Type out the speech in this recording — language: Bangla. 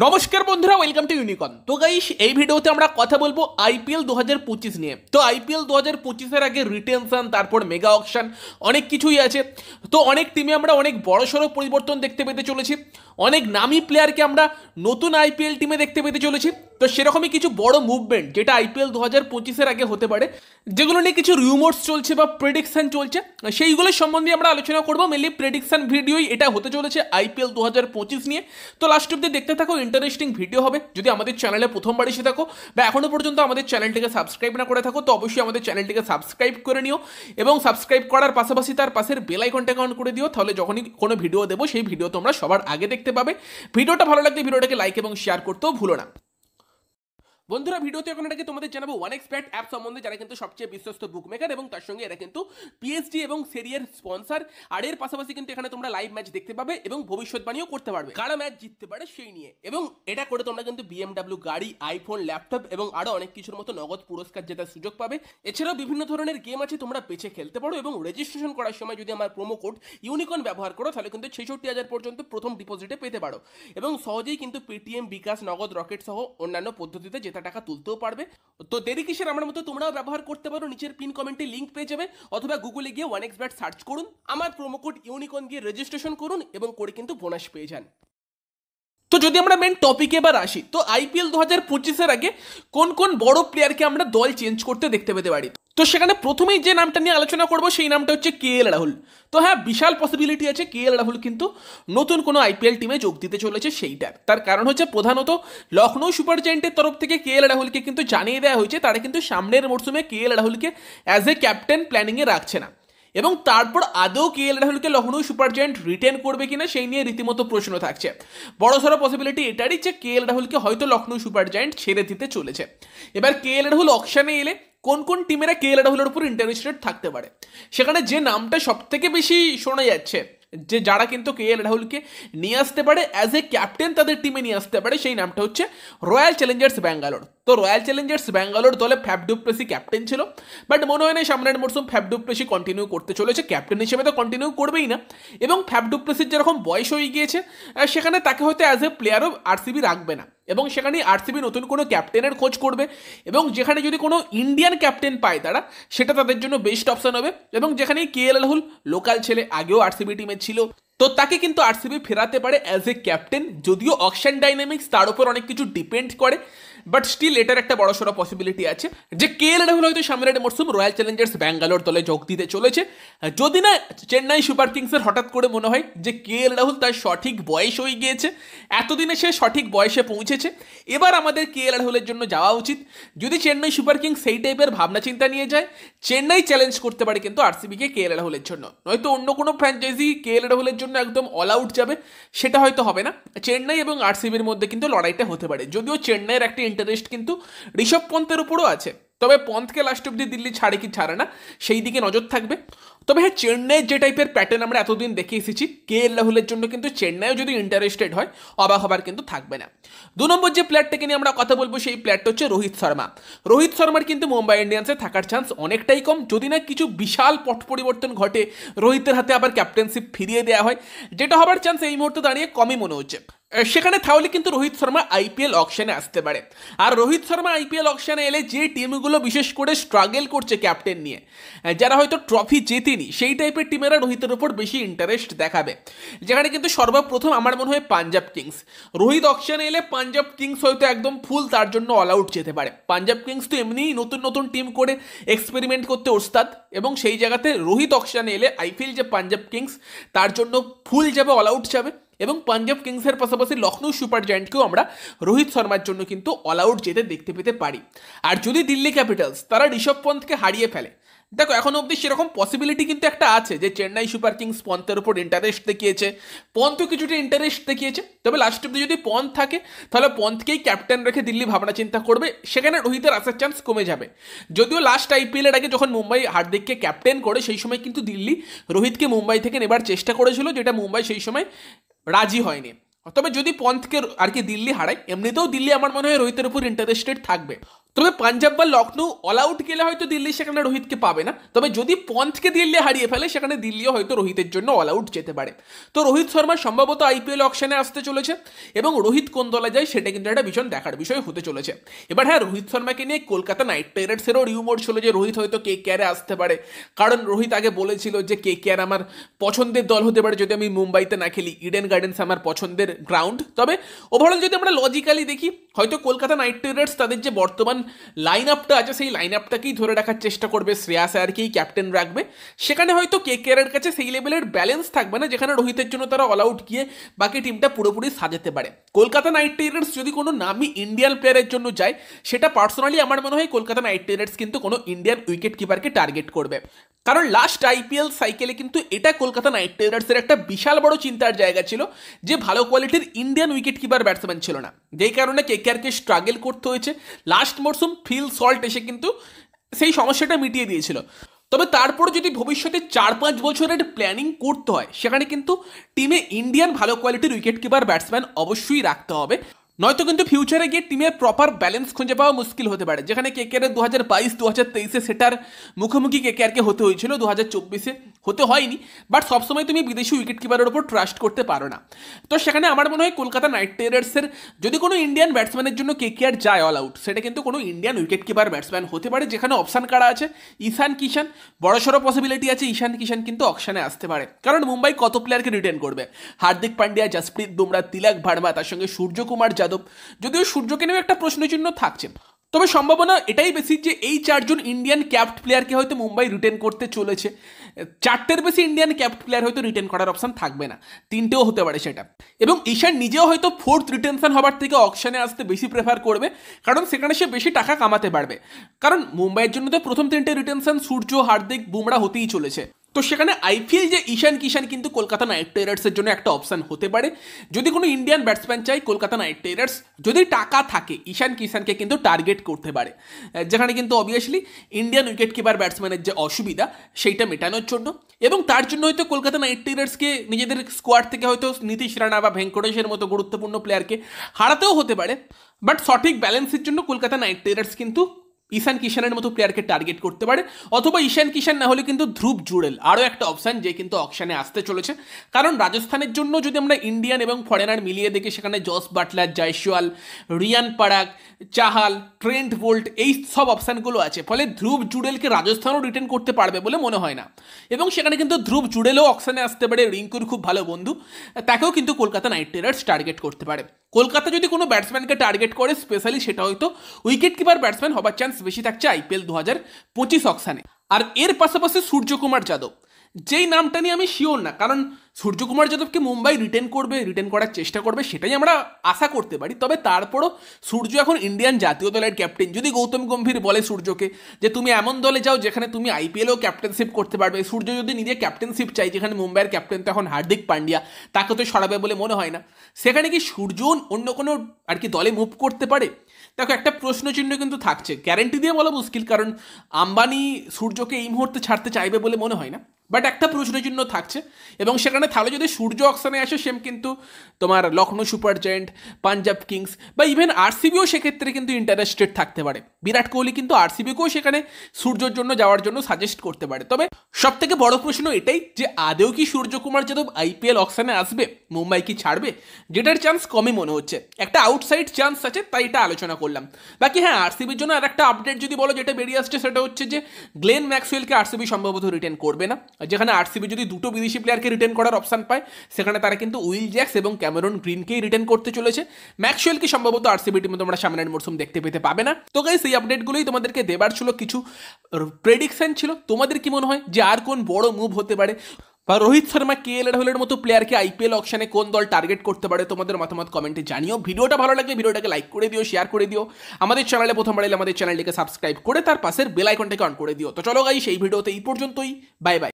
নমস্কার বন্ধুরা, ওয়েলকাম টু ইউনিকর্ন। তো গাইস, এই ভিডিওতে আমরা কথা বলবো আইপিএল 2025 নিয়ে। তো আইপিএল 2025-এর আগে রিটেনশন, তারপর মেগা অকশন, অনেক কিছুই আছে। তো অনেক টিমে আমরা অনেক বড়সড় পরিবর্তন দেখতে পেতে চলেছি, অনেক নামি প্লেয়ারকে আমরা নতুন আইপিএল টিমে দেখতে পেতে চলেছি। তো সেরকমই কিছু বড় মুভমেন্ট যেটা আইপিএল 2025-এর আগে হতে পারে, যেগুলো নিয়ে কিছু রিউমার্স চলছে বা প্রেডিকশন চলছে, সেইগুলোর সম্বন্ধে আমরা আলোচনা করবো। মেনলি প্রেডিকশন ভিডিওই এটা হতে চলেছে আইপিএল 2025 নিয়ে। তো লাস্ট অব্দি দেখতে থাকো, ইন্টারেস্টিং ভিডিও হবে। যদি আমাদের চ্যানেলে প্রথমবার এসে থাকো বা এখনো পর্যন্ত আমাদের চ্যানেলটিকে সাবস্ক্রাইব না করে থাকো, তো অবশ্যই আমাদের চ্যানেলটিকে সাবস্ক্রাইব করে নিও এবং সাবস্ক্রাইব করার পাশাপাশি তার পাশের বেল আইকনটাকে অন করে দিও। তাহলে যখনই কোনো ভিডিও দেবো সেই ভিডিও তোমরা সবার আগে দেখতে পাবে। ভিডিওটা ভালো লাগলে ভিডিওটাকে লাইক এবং শেয়ার করতেও ভুলো না। বন্ধুরা, ভিডিওতে এখন এটাকে তোমাদের জানাবো OneXBet অ্যাপ সম্বন্ধে, যারা কিন্তু সবচেয়ে বিশ্বস্ত বুকমেকার এবং তার সঙ্গে এরা কিন্তু পিএসজি এবং সেরিয়ার স্পন্সর। আর এর পাশাপাশি কিন্তু এখানে তোমরা লাইভ ম্যাচ দেখতে পাবে এবং ভবিষ্যৎবাণীও করতে পারবে কারা ম্যাচ জিততে পারে সেই নিয়ে। এবং এটা করে তোমরা কিন্তু BMW গাড়ি, আইফোন, ল্যাপটপ এবং আরো অনেক কিছুর মতো নগদ পুরস্কার জেতার সুযোগ পাবে। এছাড়াও বিভিন্ন ধরনের গেম আছে, তোমরা বেছে খেলতে পারো। এবং রেজিস্ট্রেশন করার সময় যদি আমার প্রোমো কোড ইউনিকর্ন ব্যবহার করো, তাহলে কিন্তু 66,000 পর্যন্ত প্রথম ডিপোজিটে পেতে পারো এবং সহজেই কিন্তু পেটিএম, বিকাশ, নগদ, রকেট সহ অন্যান্য পদ্ধতিতে জেতা টাকা তুলতেও পারবে। তো দেরি কিসের, আমার মতো তোমরাও ব্যবহার করতে পারো। নিচের পিন কমেন্টে লিংক পেয়ে যাবে, অথবা গুগলে গিয়ে OneXBet সার্চ করুন, আমার প্রোমো কোড ইউনিকর্ন দিয়ে রেজিস্ট্রেশন করুন এবং করে কিন্তু বোনাস পেয়ে যান। তো যদি আমরা মেন টপিকে এবার আসি, তো আইপিএল 2025-এর আগে কোন কোন বড় প্লেয়ারকে আমরা দল চেঞ্জ করতে দেখতে পেতে পারি। তো সেখানে প্রথমেই যে নামটা নিয়ে আলোচনা করবো সেই নামটা হচ্ছে KL রাহুল। তো হ্যাঁ, বিশাল পসিবিলিটি আছে KL রাহুল কিন্তু নতুন কোনো আইপিএল টিমে যোগ দিতে চলেছে সেইটার। তার কারণ হচ্ছে প্রধানত লখনৌ সুপার জায়েন্টের তরফ থেকে KL রাহুলকে কিন্তু জানিয়ে দেওয়া হয়েছে তারা কিন্তু সামনের মরশুমে KL রাহুলকে অ্যাজ এ ক্যাপ্টেন প্ল্যানিংয়ে রাখছে না। এবং তারপর আদৌ KL রাহুলকে লখনৌ সুপার জায়েন্ট রিটেন করবে কিনা সেই নিয়ে রীতিমতো প্রশ্ন থাকছে। বড়সড় পসিবিলিটি এটারই যে KL রাহুলকে হয়তো লখনৌ সুপার জায়েন্ট ছেড়ে দিতে চলেছে। এবার KL রাহুল অকশনে এলে কোন কোন টিমেরা KL রাহুলের উপর ইন্টারেস্টেড থাকতে পারে, সেখানে যে নামটা সব থেকে বেশি শোনা যাচ্ছে যে যারা কিন্তু KL রাহুলকে নিয়ে আসতে পারে অ্যাজ এ ক্যাপ্টেন, তাদের টিমে নিয়ে আসতে পারে, সেই নামটা হচ্ছে রয়্যাল চ্যালেঞ্জার্স ব্যাঙ্গালোর। তো রয়্যাল চ্যালেঞ্জার্স ব্যাঙ্গালোর দলে ফ্যাফ ডু প্লেসি ক্যাপ্টেন ছিল, বাট মনে হয় না সামনের মরশুম ফ্যাফ ডু প্লেসি কন্টিনিউ করতে চলেছে, ক্যাপ্টেন হিসেবে তো কন্টিনিউ করবেই না। এবং ফ্যাফ ডু প্লেসির যেরকম বয়স হয়ে গিয়েছে, সেখানে তাকে হয়তো অ্যাজ এ প্লেয়ারও আরসিবি রাখবে না এবং সেখানে আরসিবি নতুন কোনো ক্যাপ্টেনের খোঁজ করবে। এবং যেখানে যদি কোনো ইন্ডিয়ান ক্যাপ্টেন পায় তারা, সেটা তাদের জন্য বেস্ট অপশন হবে। এবং যেখানে KL রাহুল লোকাল ছেলে, আগেও আরসিবি টিমে ছিল, তো তাকে কিন্তু আরসিবি ফেরাতে পারে অ্যাজ এ ক্যাপ্টেন। যদিও অকশন ডাইনামিক্স তার উপর অনেক কিছু ডিপেন্ড করে, বাট স্টিল এটার একটা বড়সড় পসিবিলিটি আছে যে KL রাহুল হয়তো সামনের মরশুম রয়্যাল চ্যালেঞ্জার্স ব্যাঙ্গালোর দলে যোগ দিতে চলেছে। যদি না চেন্নাই সুপার কিংসের হঠাৎ করে মনে হয় যে KL রাহুল তার সঠিক বয়স হয়ে গিয়েছে, এতদিনে সে সঠিক বয়সে পৌঁছেছে, এবার আমাদের KL রাহুলের জন্য যাওয়া উচিত। যদি চেন্নাই সুপার কিংস সেই টাইপের ভাবনা চিন্তা নিয়ে যায়, চেন্নাই চ্যালেঞ্জ করতে পারে কিন্তু আরসিবিকে KL রাহুলের জন্য। নয়তো অন্য কোনো ফ্র্যাঞ্চাইজি KL রাহুলের জন্য একদম অল আউট যাবে, সেটা হয়তো হবে না। চেন্নাই এবং আরসিবির মধ্যে কিন্তু লড়াইটা হতে পারে, যদিও চেন্নাইয়ের একটা ইন্টারেস্ট কিন্তু ঋষভ পন্থের উপরও আছে। তবে পন্থকে লাস্ট অব্দি দিল্লি ছাড়ে কি ছাড়ে না সেই দিকে নজর থাকবে। তবে হ্যাঁ, চেন্নাইয়ের যে টাইপের প্যাটার্ন আমরা এতদিন দেখে এসেছি KL রাহুলের জন্য কিন্তু চেন্নাইও যদি ইন্টারেস্টেড হয়, অবাক হবার কিন্তু থাকবে না। 2 নম্বর যে প্লেয়ারটাকে নিয়ে আমরা কথা বলবো সেই প্লেয়ারটা হচ্ছে রোহিত শর্মা। রোহিত শর্মার কিন্তু মুম্বাই ইন্ডিয়ান্সে থাকার চান্স অনেকটাই কম, যদি না কিছু বিশাল পট পরিবর্তন ঘটে, রোহিতের হাতে আবার ক্যাপ্টেনশিপ ফিরিয়ে দেওয়া হয়, যেটা হবার চান্স এই মুহূর্তে দাঁড়িয়ে কমই মনে হচ্ছে। সেখানে তাহলে কিন্তু রোহিত শর্মা আইপিএল অকশনে আসতে পারে। আর রোহিত শর্মা আইপিএল অকশনে এলে যে টিমগুলো বিশেষ করে স্ট্রাগল করছে ক্যাপ্টেন নিয়ে, যারা হয়তো ট্রফি জেতেনি, সেই টাইপের টিমেরা রোহিতের উপর বেশি ইন্টারেস্ট দেখাবে। যেখানে কিন্তু সর্বপ্রথম আমার মনে হয় পাঞ্জাব কিংস। রোহিত অকশনে এলে পাঞ্জাব কিংস হয়তো একদম ফুল তার জন্য অল আউট যেতে পারে। পাঞ্জাব কিংস তো এমনিই নতুন নতুন টিম করে এক্সপেরিমেন্ট করতে ওস্তাদ, এবং সেই জায়গাতে রোহিত অকশনে এলে আই ফিল যে পাঞ্জাব কিংস তার জন্য ফুল যাবে, অল আউট যাবে। এবং পাঞ্জাব কিংসের পাশাপাশি লখনৌ সুপার জায়েন্টকেও আমরা রোহিত শর্মার জন্য কিন্তু অল আউট যেতে দেখতে পেতে পারি। আর যদি দিল্লি ক্যাপিটালস তারা ঋষভ পন্থকে হারিয়ে ফেলে, দেখো এখন অবধি সেরকম পসিবিলিটি কিন্তু একটা আছে যে চেন্নাই সুপার কিংস পন্থের উপর ইন্টারেস্ট দেখিয়েছে, পন্থও কিছুটা ইন্টারেস্ট দেখিয়েছে। তবে লাস্ট অব্দি যদি পন্থ থাকে, তাহলে পন্থকেই ক্যাপ্টেন রেখে দিল্লি ভাবনা চিন্তা করবে, সেখানে রোহিতের আসার চান্স কমে যাবে। যদিও লাস্ট আইপিএলের আগে যখন মুম্বাই হার্দিককে ক্যাপ্টেন করে, সেই সময় কিন্তু দিল্লি রোহিতকে মুম্বাই থেকে নেবার চেষ্টা করেছিল, যেটা মুম্বাই সেই সময় রাজি হয়নি। তবে যদি পন্থকে আর কি দিল্লি হারায়, এমনিতেও দিল্লি আমার মনে হয় রোহিতের উপর ইন্টারেস্টেড থাকবে। তবে পাঞ্জাব বা লখনৌ অল আউট গেলে হয়তো দিল্লি সেখানে রোহিতকে পাবে না, তবে যদি পন্থকে দিল্লি হারিয়ে ফেলে সেখানে দিল্লিও হয়তো রোহিতের জন্য অল আউট যেতে পারে। তো রোহিত শর্মা সম্ভবত আইপিএল অকশনে আসতে চলেছে এবং রোহিত কোন দলে যায় সেটা কিন্তু একটা ভীষণ দেখার বিষয় হতে চলেছে। এবার হ্যাঁ, রোহিত শর্মাকে নিয়ে কলকাতা নাইট রাইডার্সেরও রিউমোর ছিল যে রোহিত হয়তো কেকেআরে আসতে পারে, কারণ রোহিত আগে বলেছিল যে কেকেআর আমার পছন্দের দল হতে পারে যদি আমি মুম্বাইতে না খেলি, ইডেন গার্ডেন্স আমার পছন্দের গ্রাউন্ড। তবে ওভারঅল যদি আমরা লজিক্যালি দেখি, হয়তো কলকাতা নাইট রাইডার্স তাদের যে বর্তমান লাইন আপটা আছে সেই লাইন আপটাকেই ধরে রাখার চেষ্টা করবে, শ্রেয়াস আয়ারকেই ক্যাপ্টেন রাখবে। সেখানে হয়তো কেকেআরের কাছে সেই লেভেলের ব্যালেন্স থাকবে না যেখানে রোহিতের জন্য তারা অল আউট গিয়ে বাকি টিমটা পুরোপুরি সাজাতে পারে। কলকাতা নাইট রাইডার্স যদি কোনো নামি ইন্ডিয়ান প্লেয়ারের জন্য যায়, সেটা পার্সোনালি আমার মনে হয় কলকাতা নাইট রাইডার্স কিন্তু কোনো ইন্ডিয়ান উইকেট কিপারকে টার্গেট করবে, কারণ লাস্ট আইপিএল সাইকেলে কিন্তু এটা কলকাতা নাইট রাইডার্সের একটা বিশাল বড় চিন্তার জায়গা ছিল যে ভালো কোয়ালিটির ইন্ডিয়ান উইকেট কিপার ব্যাটসম্যান ছিল না, যেই কারণে কেকেআরকে স্ট্রাগল করতে হয়েছে। লাস্ট মরসুম ফিল সল্ট এসে কিন্তু সেই সমস্যাটা মিটিয়ে দিয়েছিল। তবে তারপর যদি ভবিষ্যতে 4-5 বছরের প্ল্যানিং করতে হয়, সেখানে কিন্তু টিমে ইন্ডিয়ান ভালো কোয়ালিটির উইকেট কিপার ব্যাটসম্যান অবশ্যই রাখতে হবে, নয়তো কিন্তু ফিউচারে গিয়ে টিমের প্রপার ব্যালেন্স খুঁজে পাওয়া মুশকিল হতে পারে। যেখানে কেকেআর 2022-2023 সেটার মুখোমুখি কেকেআরকে হতে হয়েছিল, 2024 হতে হয়নি, বাট সবসময় তুমি বিদেশি উইকেট কিপারের ওপর ট্রাস্ট করতে পারো না। তো সেখানে আমার মনে হয় কলকাতা নাইট রাইডার্সের যদি কোনো ইন্ডিয়ান ব্যাটসম্যানের জন্য কেকেআর যায় অল আউট, সেটা কিন্তু কোনো ইন্ডিয়ান উইকেট কিপার ব্যাটসম্যান হতে পারে, যেখানে অপশান কারা আছে ঈশান কিষান, বড়সড় পসিবিলিটি আছে ঈশান কিষান কিন্তু অকশানে আসতে পারে, কারণ মুম্বাই কত প্লেয়ারকে রিটেন করবে, হার্দিক পান্ডিয়া, জসপ্রীত বুমরা, তিলক ভার্মা, তার সঙ্গে সূর্যকুমার যাদব, যদিও সূর্যকে নিয়েও একটা প্রশ্নচিহ্ন থাকছে। তবে সম্ভাবনা এটাই বেশি যে এই 4 জন ইন্ডিয়ান ক্যাপ্ট প্লেয়ারকে হয়তো মুম্বাই রিটেন করতে চলেছে। 4টের বেশি ইন্ডিয়ান ক্যাপ্ট প্লেয়ার হয়তো রিটেন করার অপশন থাকবে না, 3টেও হতে পারে সেটা। এবং ঈশান নিজেও হয়তো 4th রিটেনশন হবার থেকে অকশনে আসতে বেশি প্রেফার করবে, কারণ সেখানে সে বেশি টাকা কামাতে পারবে। কারণ মুম্বাইয়ের জন্য তো প্রথম 3টে রিটেনশন সূর্য, হার্দিক, বুমরা হতেই চলেছে। তো সেখানে আইপিএল যে ঈশান কিষান কিন্তু কলকাতা নাইট রাইডার্সের জন্য একটা অপশান হতে পারে। যদি কোনো ইন্ডিয়ান ব্যাটসম্যান চাই কলকাতা নাইট রাইডার্স, যদি টাকা থাকে ঈশান কিষানকে কিন্তু টার্গেট করতে পারে, যেখানে কিন্তু অবভিয়াসলি ইন্ডিয়ান উইকেট কিপার ব্যাটসম্যানের যে অসুবিধা সেইটা মেটানোর জন্য, এবং তার জন্য হয়তো কলকাতা নাইট রাইডার্সকে নিজেদের স্কোয়াড থেকে হয়তো নীতিশ রানা বা ভেঙ্কটেশের মতো গুরুত্বপূর্ণ প্লেয়ারকে হারাতেও হতে পারে। বাট সঠিক ব্যালেন্সের জন্য কলকাতা নাইট রাইডার্স কিন্তু ঈশান কিষানের মতো প্লেয়ারকে টার্গেট করতে পারে, অথবা ঈশান কিষান না হলে কিন্তু ধ্রুব জুড়েল আরও একটা অপশান যে কিন্তু অকশানে আসতে চলেছে। কারণ রাজস্থানের জন্য যদি আমরা ইন্ডিয়ান এবং ফরেনার মিলিয়ে দেখি, সেখানে জস বাটলার, জয়সওয়াল, রিয়ান পরাগ, চাহাল, ট্রেন্ট বোল্ট এই সব অপশানগুলো আছে, ফলে ধ্রুব জুড়েলকে রাজস্থানও রিটেন করতে পারবে বলে মনে হয় না। এবং সেখানে কিন্তু ধ্রুব জুড়েলও অকশানে আসতে পারে, রিঙ্কুর খুব ভালো বন্ধু, তাকেও কিন্তু কলকাতা নাইট রাইডার্স টার্গেট করতে পারে। কলকাতা যদি কোনো ব্যাটসম্যানকে টার্গেট করে স্পেশালি, সেটা হয়তো উইকেট কিপার ব্যাটসম্যান হবার চান্স বেশি থাকছে আইপিএল 2025 অকশানে। আর এর পাশাপাশি সূর্যকুমার যাদব, যেই নামটা নিয়ে আমি শিওর না, কারণ সূর্যকুমার যাদবকে মুম্বাই রিটেন করবে, রিটেন করার চেষ্টা করবে, সেটাই আমরা আশা করতে পারি। তবে তারপরও সূর্য এখন ইন্ডিয়ান জাতীয় দলের ক্যাপ্টেন। যদি গৌতম গম্ভীর বলে সূর্যকে যে তুমি এমন দলে যাও যেখানে তুমি আইপিএলও ক্যাপ্টেনশিপ করতে পারবে, সূর্য যদি নিজে ক্যাপ্টেনশিপ চাই, যেখানে মুম্বাইয়ের ক্যাপ্টেন তো এখন হার্দিক পান্ডিয়া, তাকে তো সরাবে বলে মনে হয় না, সেখানে কি সূর্য অন্য কোনো আর কি দলে মুভ করতে পারে? দেখো, একটা প্রশ্নচিহ্ন কিন্তু থাকছে, গ্যারেন্টি দিয়ে বলা মুশকিল, কারণ আম্বানি সূর্যকে এই মুহূর্তে ছাড়তে চাইবে বলে মনে হয় না, বাট একটা প্রশ্নচিহ্ন থাকছে। এবং সেখানে তাহলে যদি সূর্য অকশানে আসে, সেম কিন্তু তোমার Lucknow Super Giants, Punjab Kings বা ইভেন আরসিবিও সেক্ষেত্রে কিন্তু ইন্টারেস্টেড থাকতে পারে। বিরাট কোহলি কিন্তু আরসিবিকেও সেখানে সূর্যর জন্য যাওয়ার জন্য সাজেস্ট করতে পারে। তবে সব থেকে বড় প্রশ্ন এটাই যে আদেও কি সূর্যকুমার যাদব আইপিএল অকশানে আসবে, মুম্বাই কি ছাড়বে, যেটার চান্স কমই মনে হচ্ছে। একটা আউটসাইড চান্স আছে, তাই এটা আলোচনা করলাম। বাকি হ্যাঁ, আরসিবির জন্য আর একটা আপডেট যদি বলো যেটা বেরিয়ে আসছে, সেটা হচ্ছে যে গ্লেন ম্যাক্সওয়েলকে আরসিবি সম্ভবত রিটেন করবে না। যেখানে আরসিবি যদি 2টো বিদেশি প্লেয়ারকে রিটেন করার অপশন পায়, সেখানে তারা কিন্তু উইল জ্যাক্স এবং ক্যামেরন গ্রিনকেই রিটেন করতে চলেছে। ম্যাক্সওয়েলকে সম্ভবত আরসিবি টিমে তোমরা সামনের মরসুম দেখতে পেতে পাবে না। তো গাইস, এই আপডেটগুলোই তোমাদেরকে দেবার ছিল, কিছু প্রেডিকশন ছিল। তোমাদের কি মনে হয় যে আর কোন বড় মুভ হতে পারে, বা রোহিত শর্মা, কেএল রাহুলের মতো প্লেয়ারকে আইপিএল অকশনে কোন দল টার্গেট করতে পারে? তোমাদের মতামত কমেন্টে জানিও। ভিডিওটা ভালো লাগলে ভিডিওটাকে লাইক করে দিও, শেয়ার করে দিও। আমাদের চ্যানেলে প্রথমবার এলে আমাদের চ্যানেলটিকে সাবস্ক্রাইব করে তার পাশের বেল আইকনটাকে অন করে দিও। তো চলো গাইস, এই ভিডিওতে এই পর্যন্তই। Bye bye.